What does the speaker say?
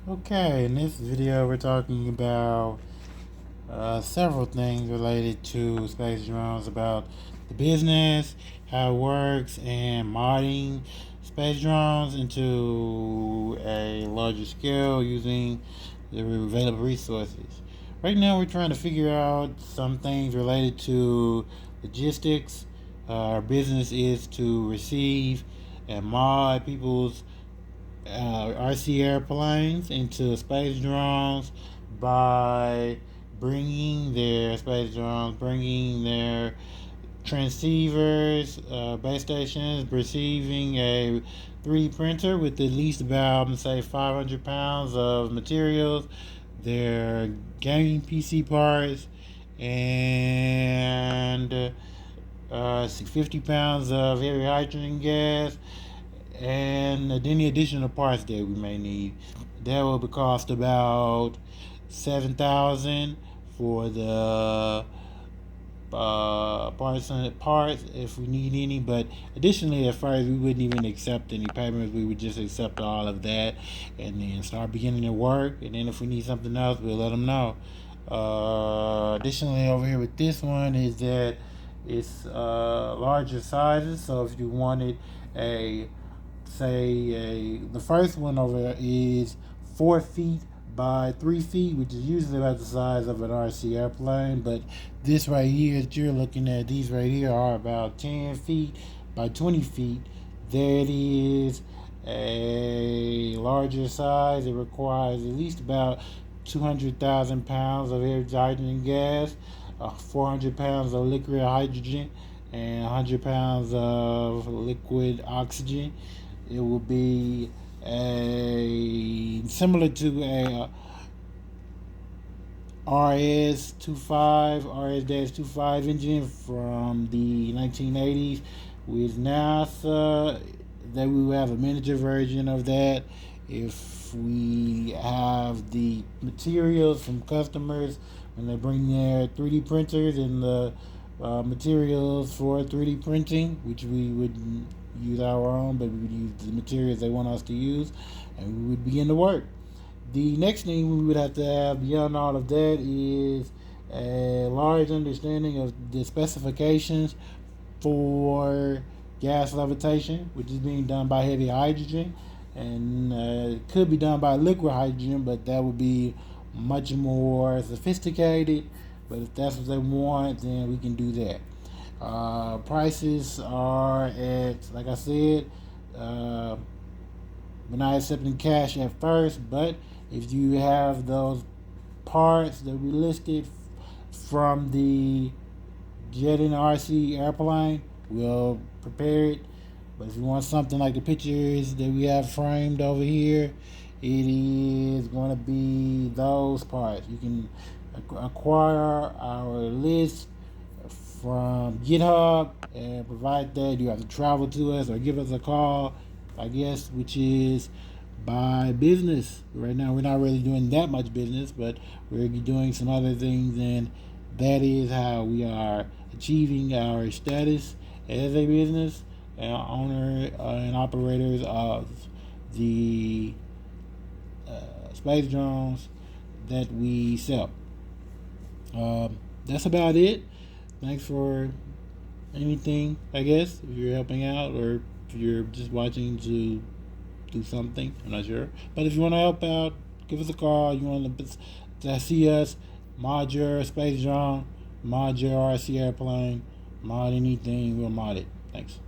Okay, in this video we're talking about several things related to space drones, about the business, how it works, and modding space drones into a larger scale using the available resources. Right now we're trying to figure out some things related to logistics. Our business is to receive and mod people's RC airplanes into space drones by bringing their transceivers, base stations, receiving a 3D printer with at least about, say, 500 pounds of materials, their gaming PC parts, and 50 pounds of heavy hydrogen gas, and any additional parts that we may need. That will cost about 7,000 for the parts if we need any. But additionally, at first we wouldn't even accept any payments. We would just accept all of that and then start beginning to work. And then if we need something else, we'll let them know. Additionally, over here with this one is that it's larger sizes. So if you wanted the first one over there is 4 feet by 3 feet, which is usually about the size of an RC airplane. But this right here that you're looking at, these right here are about 10 feet by 20 feet. That is a larger size. It requires at least about 200,000 pounds of hydrogen gas, 400 pounds of liquid hydrogen, and 100 pounds of liquid oxygen. It will be a similar to a RS-25 engine from the 1980s with NASA. That we will have a miniature version of that. If we have the materials from customers when they bring their 3D printers and the materials for 3D printing, which we would use our own, but we would use the materials they want us to use, and we would begin to work. The next thing we would have to have beyond all of that is a large understanding of the specifications for gas levitation, which is being done by heavy hydrogen, and it could be done by liquid hydrogen, but that would be much more sophisticated. But if that's what they want, then we can do that. Prices are at, like I said, we're not accepting cash at first, but if you have those parts that we listed from the Jet and RC airplane, we'll prepare it. But if you want something like the pictures that we have framed over here, it is going to be those parts. You can acquire our list from GitHub and provide that. You have to travel to us or give us a call, I guess, which is by business. Right now we're not really doing that much business, but we're doing some other things, and that is how we are achieving our status as a business and owner and operators of the space drones that we sell. That's about it. Thanks for anything, I guess, if you're helping out or if you're just watching to do something. I'm not sure. But if you want to help out, give us a call. You want to see us, mod your space drone, mod your RC airplane, mod anything, we'll mod it. Thanks.